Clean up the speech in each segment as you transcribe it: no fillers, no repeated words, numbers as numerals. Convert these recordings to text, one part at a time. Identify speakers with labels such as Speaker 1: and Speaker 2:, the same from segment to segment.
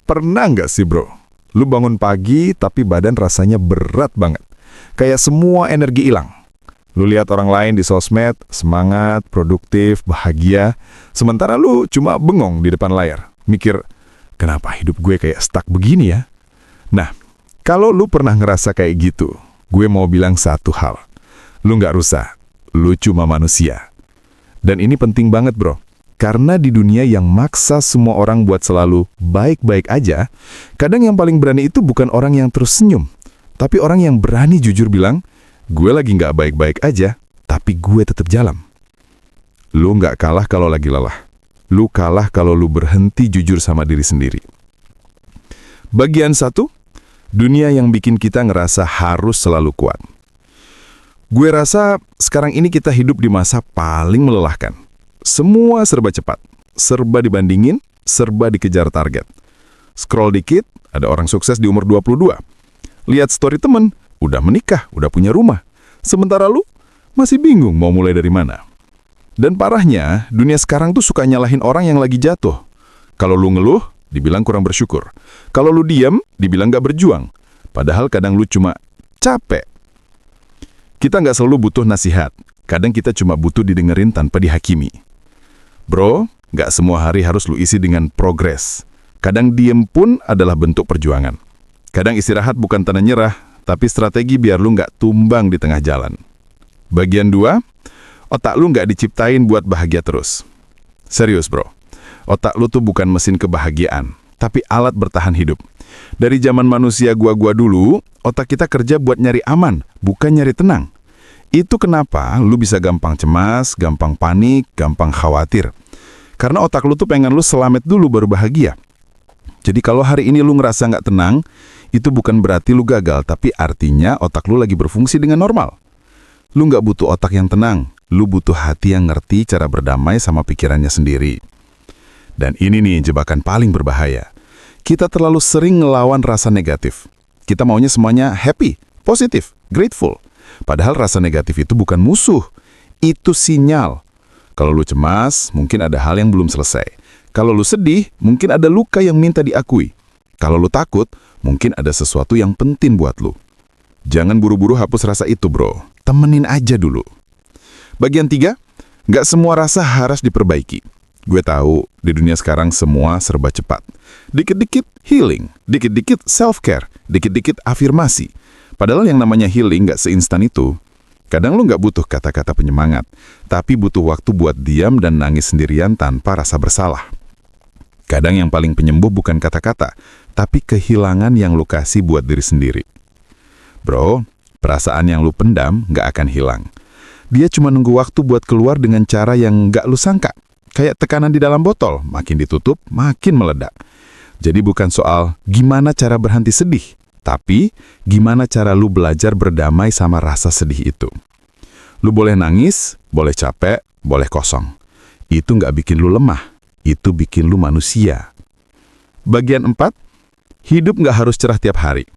Speaker 1: Pernah nggak sih bro, lu bangun pagi tapi badan rasanya berat banget. Kayak semua energi hilang. Lu lihat orang lain di sosmed, semangat, produktif, bahagia. Sementara lu cuma bengong di depan layar. Mikir, kenapa hidup gue kayak stuck begini ya? Nah, kalau lu pernah ngerasa kayak gitu, gue mau bilang satu hal. Lu nggak rusak, lu cuma manusia. Dan ini penting banget bro. Karena di dunia yang maksa semua orang buat selalu baik-baik aja, kadang yang paling berani itu bukan orang yang terus senyum, tapi orang yang berani jujur bilang, gue lagi nggak baik-baik aja, tapi gue tetap jalan. Lu nggak kalah kalau lagi lelah. Lu kalah kalau lu berhenti jujur sama diri sendiri. Bagian 1, dunia yang bikin kita ngerasa harus selalu kuat. Gue rasa sekarang ini kita hidup di masa paling melelahkan. Semua serba cepat, serba dibandingin, serba dikejar target. Scroll dikit, ada orang sukses di umur 22. Lihat story temen, udah menikah, udah punya rumah. Sementara lu masih bingung mau mulai dari mana. Dan parahnya, dunia sekarang tuh suka nyalahin orang yang lagi jatuh. Kalau lu ngeluh, dibilang kurang bersyukur. Kalau lu diam, dibilang gak berjuang. Padahal kadang lu cuma capek. Kita nggak selalu butuh nasihat. Kadang kita cuma butuh didengerin tanpa dihakimi. Bro, nggak semua hari harus lu isi dengan progres. Kadang diem pun adalah bentuk perjuangan. Kadang istirahat bukan tanda nyerah, tapi strategi biar lu nggak tumbang di tengah jalan. Bagian 2, otak lu nggak diciptain buat bahagia terus. Serius bro, otak lu tuh bukan mesin kebahagiaan, tapi alat bertahan hidup. Dari zaman manusia gua dulu, otak kita kerja buat nyari aman, bukan nyari tenang. Itu kenapa lu bisa gampang cemas, gampang panik, gampang khawatir. Karena otak lu tuh pengen lu selamat dulu baru bahagia. Jadi kalau hari ini lu ngerasa nggak tenang, itu bukan berarti lu gagal, tapi artinya otak lu lagi berfungsi dengan normal. Lu nggak butuh otak yang tenang, lu butuh hati yang ngerti cara berdamai sama pikirannya sendiri. Dan ini nih jebakan paling berbahaya. Kita terlalu sering ngelawan rasa negatif. Kita maunya semuanya happy, positif, grateful. Padahal rasa negatif itu bukan musuh, itu sinyal. Kalau lu cemas, mungkin ada hal yang belum selesai. Kalau lu sedih, mungkin ada luka yang minta diakui. Kalau lu takut, mungkin ada sesuatu yang penting buat lu. Jangan buru-buru hapus rasa itu bro, temenin aja dulu. Bagian 3, nggak semua rasa harus diperbaiki. Gue tahu, di dunia sekarang semua serba cepat. Dikit-dikit healing, dikit-dikit self-care, dikit-dikit afirmasi. Padahal yang namanya healing nggak seinstan itu. Kadang lu nggak butuh kata-kata penyemangat, tapi butuh waktu buat diam dan nangis sendirian tanpa rasa bersalah. Kadang yang paling penyembuh bukan kata-kata, tapi kehilangan yang lu kasih buat diri sendiri. Bro, perasaan yang lu pendam nggak akan hilang. Dia cuma nunggu waktu buat keluar dengan cara yang nggak lu sangka. Kayak tekanan di dalam botol, makin ditutup, makin meledak. Jadi bukan soal gimana cara berhenti sedih, tapi gimana cara lu belajar berdamai sama rasa sedih itu. Lu boleh nangis, boleh capek, boleh kosong. Itu nggak bikin lu lemah, itu bikin lu manusia. Bagian 4, hidup nggak harus cerah tiap hari.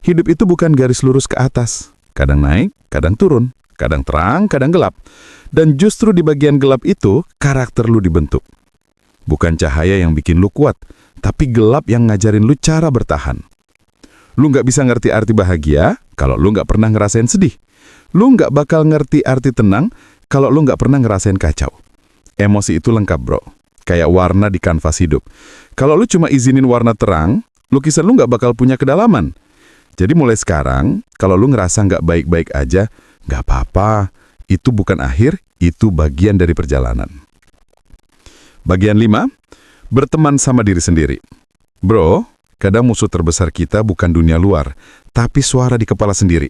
Speaker 1: Hidup itu bukan garis lurus ke atas. Kadang naik, kadang turun, kadang terang, kadang gelap. Dan justru di bagian gelap itu, karakter lu dibentuk. Bukan cahaya yang bikin lu kuat, tapi gelap yang ngajarin lu cara bertahan. Lu nggak bisa ngerti arti bahagia kalau lu nggak pernah ngerasain sedih. Lu nggak bakal ngerti arti tenang kalau lu nggak pernah ngerasain kacau. Emosi itu lengkap bro, kayak warna di kanvas hidup. Kalau lu cuma izinin warna terang, lukisan lu nggak bakal punya kedalaman. Jadi mulai sekarang, kalau lu ngerasa nggak baik-baik aja, nggak apa-apa. Itu bukan akhir, itu bagian dari perjalanan. Bagian 5, berteman sama diri sendiri. Bro, kadang musuh terbesar kita bukan dunia luar, tapi suara di kepala sendiri.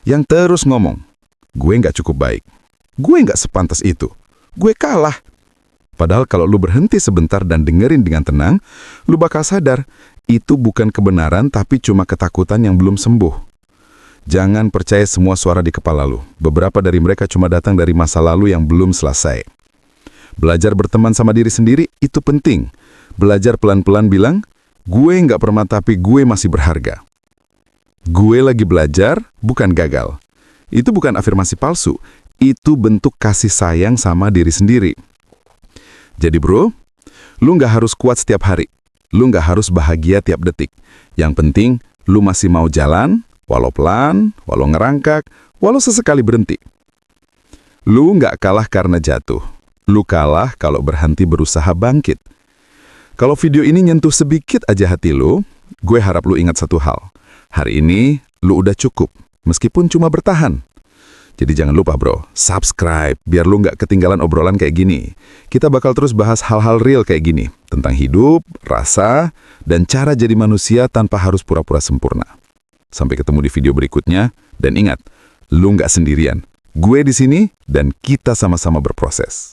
Speaker 1: Yang terus ngomong, gue nggak cukup baik. Gue nggak sepantas itu. Gue kalah. Padahal kalau lu berhenti sebentar dan dengerin dengan tenang, lu bakal sadar, itu bukan kebenaran tapi cuma ketakutan yang belum sembuh. Jangan percaya semua suara di kepala lu. Beberapa dari mereka cuma datang dari masa lalu yang belum selesai. Belajar berteman sama diri sendiri itu penting. Belajar pelan-pelan bilang, gue nggak pernah tapi gue masih berharga. Gue lagi belajar, bukan gagal. Itu bukan afirmasi palsu. Itu bentuk kasih sayang sama diri sendiri. Jadi bro, lu nggak harus kuat setiap hari.
Speaker 2: lu nggak harus bahagia tiap detik. Yang penting, lu masih mau jalan, walau pelan, walau ngerangkak, walau sesekali berhenti. Lu nggak kalah karena jatuh. Lu kalah kalau berhenti berusaha bangkit. Kalau video ini nyentuh sedikit aja hati lu, gue harap lu ingat satu hal. Hari ini, lu udah cukup, meskipun cuma bertahan. Jadi jangan lupa bro, subscribe, biar lu nggak ketinggalan obrolan kayak gini. Kita bakal terus bahas hal-hal real kayak gini, tentang hidup, rasa, dan cara jadi manusia tanpa harus pura-pura sempurna. Sampai ketemu di video berikutnya, dan ingat, lu nggak sendirian. Gue di sini, dan kita sama-sama berproses.